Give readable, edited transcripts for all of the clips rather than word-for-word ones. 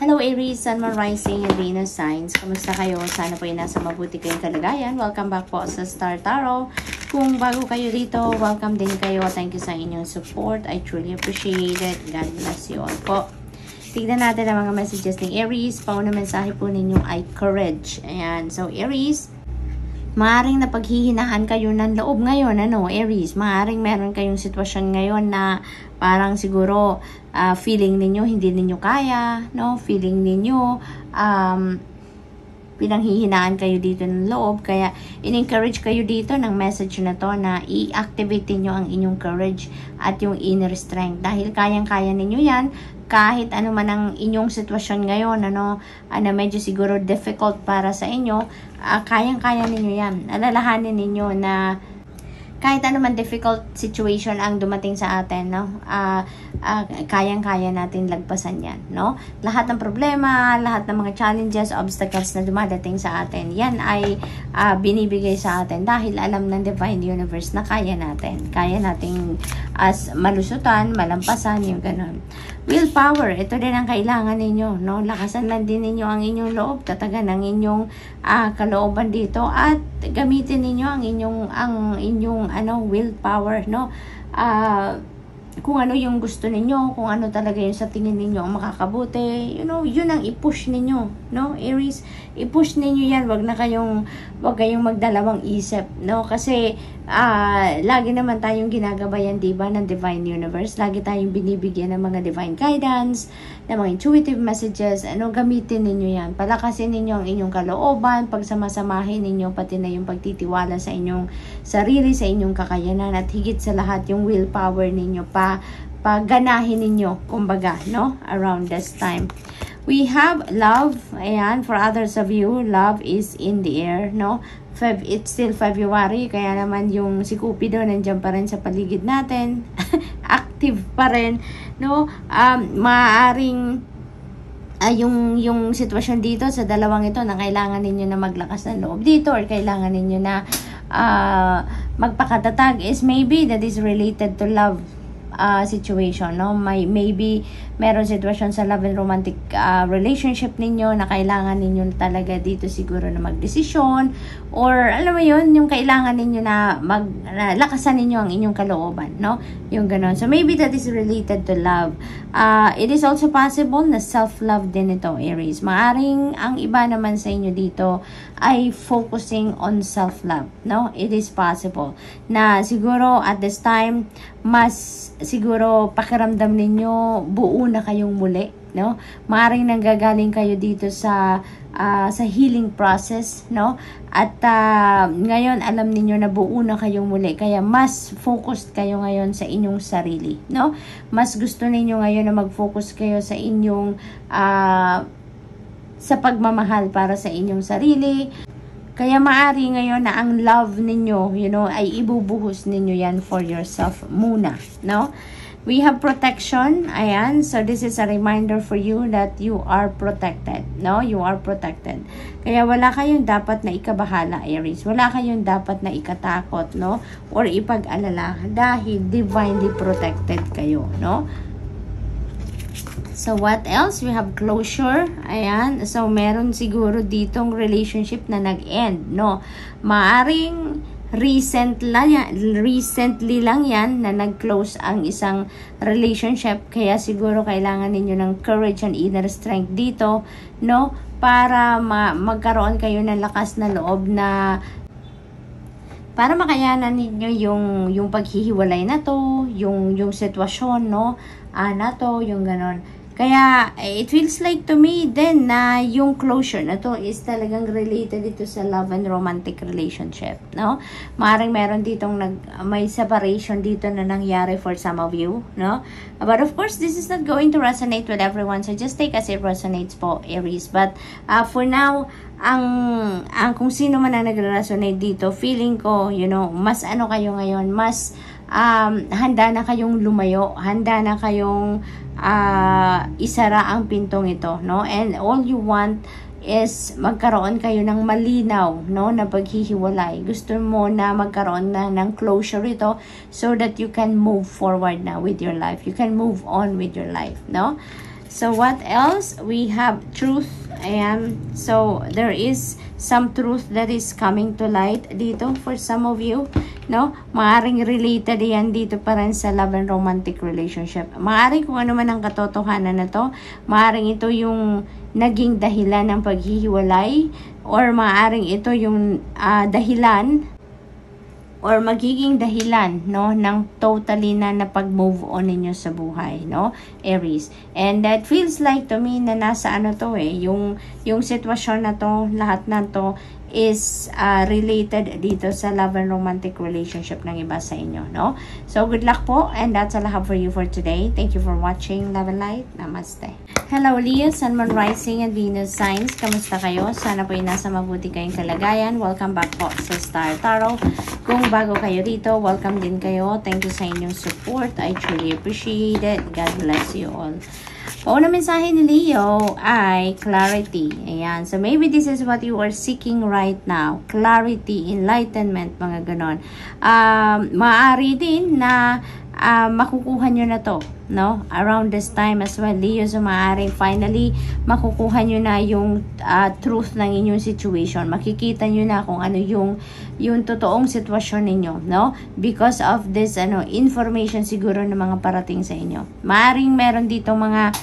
Hello Aries, Sun, Moon, Rising, and Venus signs. Kamusta kayo? Sana po ay nasa mabuti kayong kalagayan. Welcome back po sa Star Tarot. Kung bago kayo dito, welcome din kayo. Thank you sa inyong support. I truly appreciate it. God bless you all po. Tignan natin ang mga messages ng Aries. Pauna mensahe po ninyo ay courage. Ayan. So Aries, maaring napaghihinahan kayo ng loob ngayon, Aries. Maaring meron kayong sitwasyon ngayon na parang siguro feeling ninyo hindi ninyo kaya, Feeling ninyo pinanghihinaan kayo dito ng loob. Kaya in-encourage kayo dito ng message na to na i-activate niyo ang inyong courage at yung inner strength. Dahil kayang-kaya ninyo yan kahit ano man ang inyong sitwasyon ngayon, na medyo siguro difficult para sa inyo, kayang-kaya ninyo yan. Alalahanin ninyo na kahit ano man difficult situation ang dumating sa atin, kayang-kaya natin lagpasan yan, Lahat ng problema, lahat ng mga challenges, obstacles na dumadating sa atin, yan ay binibigay sa atin dahil alam ng Divine Universe na kaya natin. Kaya nating malusutan, malampasan, yung ganun. Willpower, ito din ang kailangan ninyo, Lakasan lang din ninyo ang inyong loob, tatagan ang inyong kalooban dito at gamitin ninyo ang inyong willpower, kung ano yung gusto ninyo, kung ano talaga yung sa tingin ninyo ang makakabuti, yun ang i-push ninyo, Aries, i-push ninyo yan, wag kayong magdalawang isip, kasi lagi naman tayong ginagabayan, diba, ng Divine Universe, lagi tayong binibigyan ng mga divine guidance, ng mga intuitive messages, gamitin ninyo yan, palakasin ninyo ang inyong kalooban, pagsamasamahin ninyo, pati na yung pagtitiwala sa inyong sarili, sa inyong kakayanan, at higit sa lahat yung willpower ninyo, paganahin ninyo, kumbaga, around this time. We have love. Ayan, for others of you, love is in the air, It's still February, kaya naman yung si Cupido nandiyan pa rin sa paligid natin. Active pa rin, maaaring yung sitwasyon dito sa dalawang ito na kailangan ninyo na maglakas ng loob dito or kailangan ninyo na magpakatatag is maybe that is related to love situation, maybe meron sitwasyon sa love and romantic relationship ninyo na kailangan ninyo talaga dito siguro na magdesisyon or alam mo yun, yung kailangan ninyo na lakasan ninyo ang inyong kalooban, yung ganon. So maybe that is related to love. It is also possible na self-love din ito, Aries. Maaring ang iba naman sa inyo dito ay focusing on self-love, It is possible na siguro at this time mas siguro pakiramdam ninyo buo na kayong muli, Maaring nanggagaling kayo dito sa healing process, At ngayon alam niyo na buo na kayong muli, kaya mas focused kayo ngayon sa inyong sarili, Mas gusto niyo ngayon na mag-focus kayo sa inyong sa pagmamahal para sa inyong sarili. Kaya maari ngayon na ang love ninyo, ay ibubuhos ninyo yan for yourself muna, We have protection. Ayan. So, this is a reminder for you that you are protected, You are protected. Kaya wala kayong dapat na ikabahala, Aries. Wala kayong dapat na ikatakot, Or ipag-alala dahil divinely protected kayo, So, what else? We have closure. Ayan. So, meron siguro ditong relationship na nag-end, Maaring recently lang yan na nag-close ang isang relationship. Kaya siguro kailangan ninyo ng courage and inner strength dito, Para magkaroon kayo ng lakas na loob na para makayanan ninyo yung paghihiwalay na to, yung sitwasyon, na to, yung ganon. Kaya, it feels like to me then na yung closure na to is talagang related dito sa love and romantic relationship, Maaaring meron ditong may separation dito na nangyari for some of you, But of course, this is not going to resonate with everyone, so just take as it resonates po, Aries. But for now, ang kung sino man ang nag-resonate dito, feeling ko, mas kayo ngayon, mas handa na kayong lumayo, handa na kayong isara ang pintong ito, And all you want is magkaroon kayo ng malinaw, na paghihiwalay. Gusto mo na magkaroon na ng closure ito so that you can move forward na with your life. You can move on with your life, So what else? We have truth. Ayan. So there is some truth that is coming to light dito for some of you, no? Maaring related yan dito pa rin sa love and romantic relationship. Maaring kung ano man ang katotohanan na to, maaring ito yung naging dahilan ng paghihiwalay, or maaring ito yung dahilan or magiging dahilan, no, ng totally na napag-move on ninyo sa buhay, no, Aries. And that feels like to me na nasa ano to yung sitwasyon na to, lahat na to is related dito sa love and romantic relationship ng iba sa inyo, no? So, good luck po, and that's all I have for you for today. Thank you for watching Love and Light. Namaste. Hello, Leo, Sun, Moon, Rising, and Venus signs. Kamusta kayo? Sana po ay nasa mabuti kayong kalagayan. Welcome back po sa Star Tarot. Kung bago kayo dito, welcome din kayo. Thank you sa inyong support. I truly appreciate it. God bless you all. Pauna mensahe ni Leo ay clarity. Ayan. So, maybe this is what you are seeking right now. Clarity, enlightenment, mga ganon. Maaari din na makukuha nyo na to, no? Around this time as well, Leo. So, maaaring finally makukuha nyo na yung truth ng inyong situation. Makikita nyo na kung ano yung totoong sitwasyon ninyo, no? Because of this information siguro na mga parating sa inyo. Maaaring meron dito mga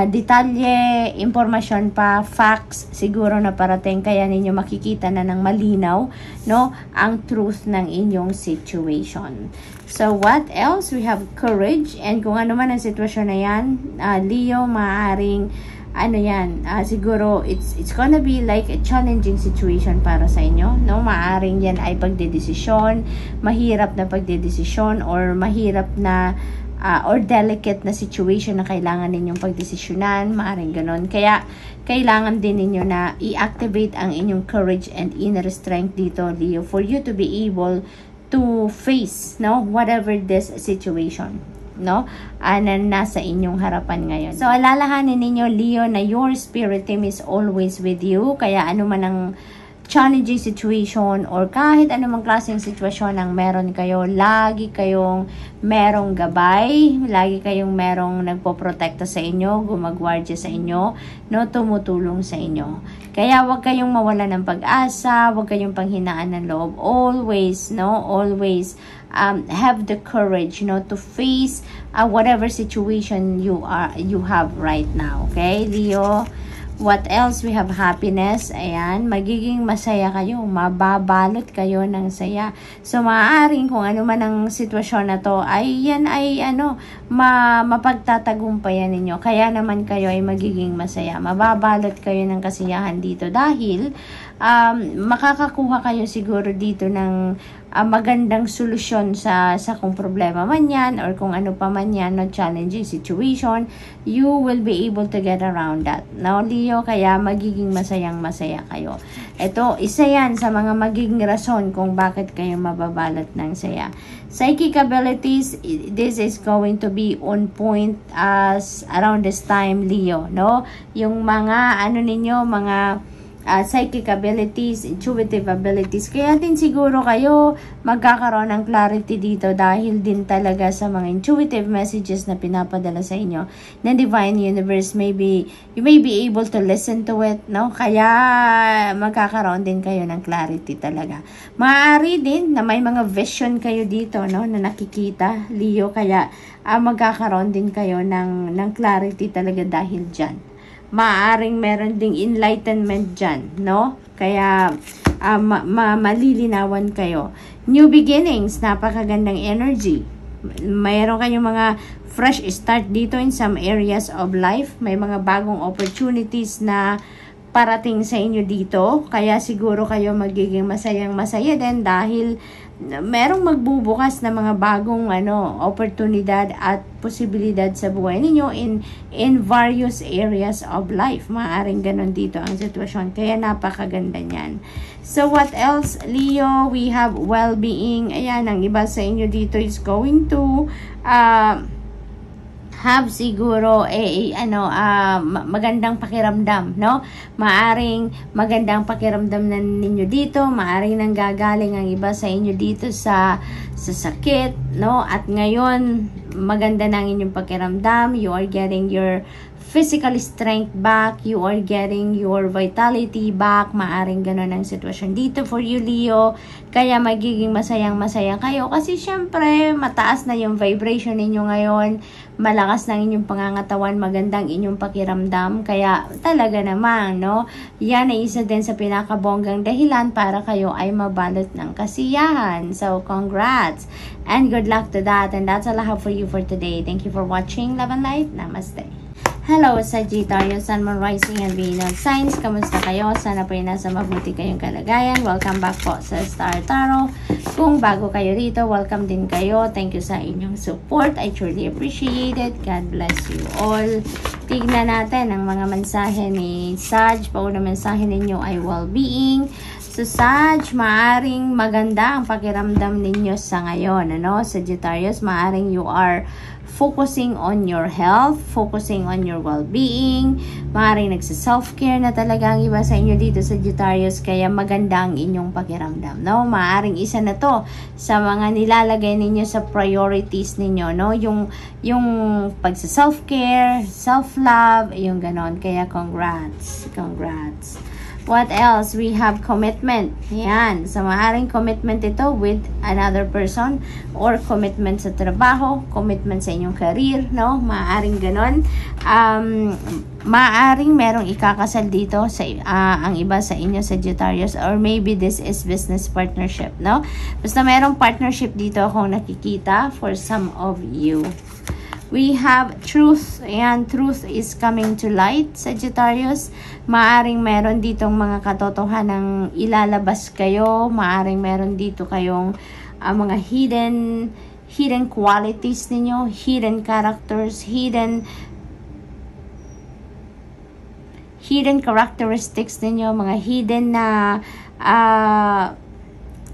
detalye, impormasyon pa, facts siguro na parating, kaya ninyo makikita na ng malinaw, no, ang truth ng inyong situation. So, what else? We have courage, and kung ano man ang sitwasyon na yan, Leo, maaaring siguro it's gonna be like a challenging situation para sa inyo, no? Maaaring yan ay pagdedesisyon, mahirap na pagdedesisyon, or mahirap na or delicate na situation na kailangan ninyong pagdesisyonan, maaaring ganon. Kaya, kailangan din ninyo na i-activate ang inyong courage and inner strength dito, Leo, for you to be able to face, no, whatever this situation, no, na nasa inyong harapan ngayon. So, alalahanin ninyo, Leo, na your spirit team is always with you. Kaya, ano man ang challenging situation or kahit anumang klaseng sitwasyon ang meron kayo, lagi kayong merong gabay, lagi kayong merong nagpoprotekta sa inyo, gumagwardya sa inyo, no, tumutulong sa inyo. Kaya wag kayong mawala ng pag-asa, wag kayong panghinaan ng loob. Always, no, always have the courage, no, to face whatever situation you have right now. Okay, Leo? What else? We have happiness. Ayan, magiging masaya kayo. Mababalot kayo ng saya. So, maaaring kung ano man ang sitwasyon na to, ay yan ay mapagtatagumpayan ninyo. Kaya naman kayo ay magiging masaya. Mababalot kayo ng kasiyahan dito dahil makakakuha kayo siguro dito ng magandang solusyon sa kung problema man yan or kung ano pa man yan, no, challenging situation, you will be able to get around that. Now, Leo, kaya magiging masayang-masaya kayo. Ito, isa yan sa mga magiging rason kung bakit kayo mababalot ng saya. Psychic abilities, this is going to be on point as around this time, Leo, no? Yung mga, mga psychic abilities, intuitive abilities. Kaya din siguro kayo magkakaroon ng clarity dito dahil din talaga sa mga intuitive messages na pinapadala sa inyo ng Divine Universe. Maybe you may be able to listen to it, no? Kaya magkakaroon din kayo ng clarity talaga. Maaari din na may mga vision kayo dito, no, na nakikita, Leo, kaya magkakaroon din kayo ng clarity talaga dahil dyan. Maaring meron ding enlightenment dyan, no? Kaya, malilinawan kayo. New beginnings, napakagandang energy. Mayroon kayong mga fresh start dito in some areas of life. May mga bagong opportunities na parating sa inyo dito. Kaya siguro kayo magiging masayang-masaya din dahil merong magbubukas na mga bagong oportunidad at posibilidad sa buhay ninyo in various areas of life. Maaring ganon dito ang sitwasyon. Kaya napakaganda niyan. So what else, Leo? We have well-being. Ayan, ang iba sa inyo dito is going to have siguro magandang pakiramdam, no? Maaring magandang pakiramdam na ninyo dito, maaring nanggagaling ang iba sa inyo dito sa sakit, no? At ngayon maganda na ang inyong pakiramdam, you are getting your physical strength back, you are getting your vitality back. Maaring ganun ang sitwasyon dito for you, Leo. Kaya magiging masayang-masaya kayo kasi syempre mataas na yung vibration ninyo ngayon, malakas ng inyong pangangatawan, magandang inyong pakiramdam. Kaya talaga naman, no, yan ay isa din sa pinakabonggang dahilan para kayo ay mabalot ng kasiyahan. So congrats and good luck to that, and that's all I have for you for today. Thank you for watching. Love and light. Namaste. Hello, Sagittarius, Sun, Moon, Rising, and Venus signs. Kamusta kayo? Sana po nasa mabuti kayong kalagayan. Welcome back po sa Star Tarot. Kung bago kayo rito, welcome din kayo. Thank you sa inyong support. I truly appreciate it. God bless you all. Tignan natin ang mga mensahe ni Sag. Paunang mensahe ninyo ay well-being. So, Sag, maaring maganda ang pakiramdam ninyo sa ngayon. Ano? Sagittarius, maaring you are focusing on your health, focusing on your well-being, maaaring nagsa-self-care na talaga ang iba sa inyo dito, Sagittarius, kaya maganda ang inyong pakiramdam, no? Maaaring isa na to sa mga nilalagay ninyo sa priorities ninyo, no? Yung pagsa-self-care, self-love, yung ganon, kaya congrats. What else? We have commitment. Yan. So, maaaring commitment ito with another person or commitment sa trabaho, commitment sa inyong career, no? Maaaring ganon. Maaaring merong ikakasal dito sa ang iba sa inyo, Sagittarius, or maybe this is business partnership, no? Basta merong partnership dito akong nakikita for some of you. We have truth. Ayan, truth is coming to light, Sagittarius. Maaring meron ditong mga katotohanang ilalabas kayo. Maaring meron dito kayong mga hidden qualities ninyo, hidden characters, hidden characteristics ninyo, mga hidden na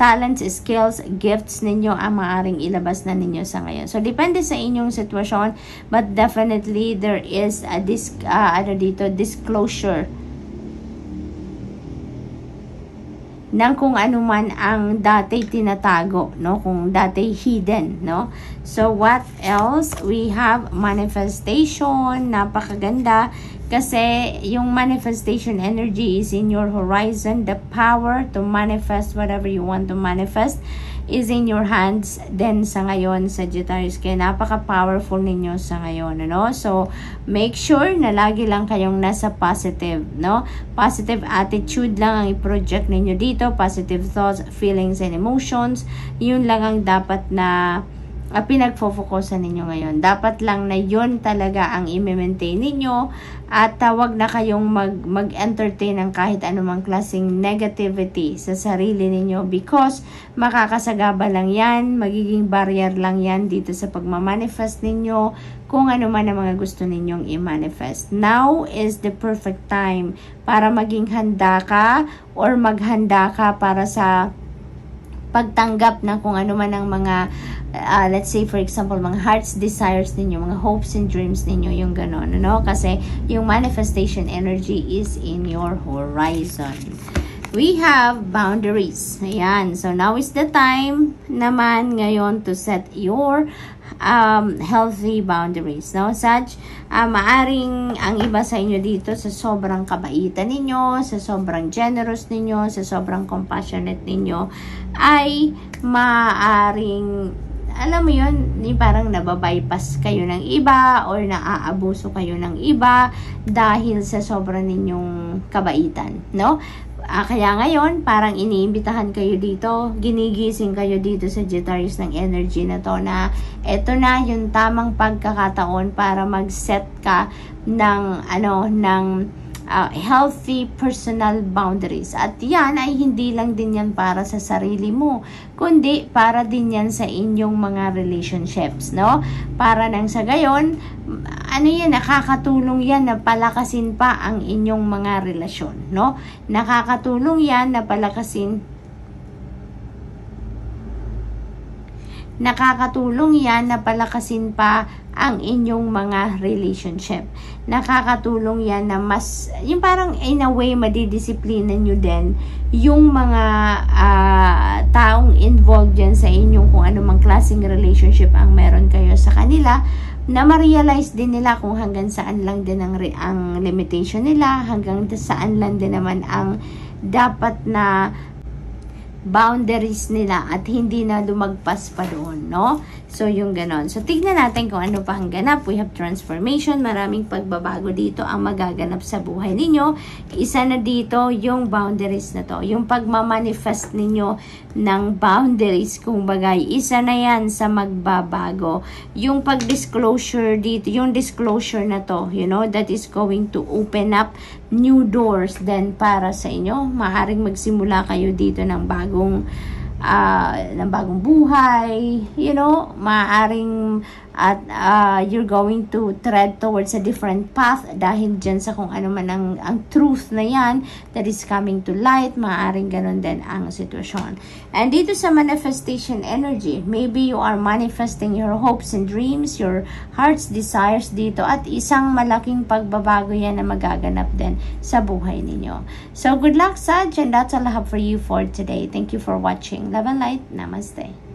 talents, skills, gifts ninyo ang maaaring ilabas na ninyo sa ngayon. So, depende sa inyong sitwasyon, but definitely there is a disclosure ng kung ano man ang dati tinatago, no? Kung dati hidden, no? So, what else? We have manifestation. Napakaganda. Kasi yung manifestation energy is in your horizon. The power to manifest whatever you want to manifest is in your hands then sa ngayon, Sagittarius. Kaya napaka-powerful ninyo sa ngayon, ano? So, make sure na lagi lang kayong nasa positive, no? Positive attitude lang ang i-project ninyo dito. Positive thoughts, feelings, and emotions. Yun lang ang dapat na pinagfo-focusan ninyo ngayon. Dapat lang na yun talaga ang i-maintain ninyo at wag na kayong mag-entertain ng kahit anumang klaseng negativity sa sarili ninyo because makakasagaba lang yan, magiging barrier lang yan dito sa pagmamanifest ninyo kung ano man ang mga gusto ninyong i-manifest. Now is the perfect time para maging handa ka or maghanda ka para sa pagtanggap na kung ano man ang mga let's say for example mga heart's desires ninyo, mga hopes and dreams ninyo, yung ganon, ano? Kasi yung manifestation energy is in your horizon. We have boundaries. Ayan. So now is the time naman ngayon to set your healthy boundaries, no? Such maaring ang iba sa inyo dito sa sobrang kabaitan ninyo, sa sobrang generous ninyo, sa sobrang compassionate ninyo ay maaring, alam mo yun, parang nababypass kayo ng iba or naaabuso kayo ng iba dahil sa sobrang ninyong kabaitan, no? Kaya ngayon, parang iniimbitahan kayo dito, ginigising kayo dito sa Sagittarius ng energy na to na eto na yung tamang pagkakataon para mag-set ka ng healthy personal boundaries. At yan ay hindi lang din yan para sa sarili mo, kundi para din yan sa inyong mga relationships, no? Para nang sa gayon, nakakatulong yan na palakasin pa ang inyong mga relasyon, no? Nakakatulong yan na palakasin pa ang inyong mga relationship. Nakakatulong yan na mas, yung parang in a way, madidisiplina nyo din yung mga taong involved yan sa inyong kung anumang klaseng relationship ang meron kayo sa kanila na ma-realize din nila kung hanggang saan lang din ang limitation nila, hanggang saan lang din naman ang dapat na boundaries nila at hindi na lumagpas pa doon, no? So, yung ganon. So, tignan natin kung ano pa ang ganap. We have transformation. Maraming pagbabago dito ang magaganap sa buhay ninyo. Isa na dito yung boundaries na to. Yung pagmamanifest ninyo ng boundaries, kung bagay, isa na yan sa magbabago. Yung pag-disclosure dito, yung disclosure na to, you know, that is going to open up new doors then para sa inyo. Maaaring magsimula kayo dito ng bagong buhay, you know, maaaring at you're going to tread towards a different path dahil dyan sa kung ano man ang truth na yan that is coming to light. Maaaring ganun din ang sitwasyon. And dito sa manifestation energy, maybe you are manifesting your hopes and dreams, your heart's desires dito, at isang malaking pagbabago yan na magaganap din sa buhay ninyo. So good luck, Sag, and that's all I have for you for today. Thank you for watching. Love and light. Namaste.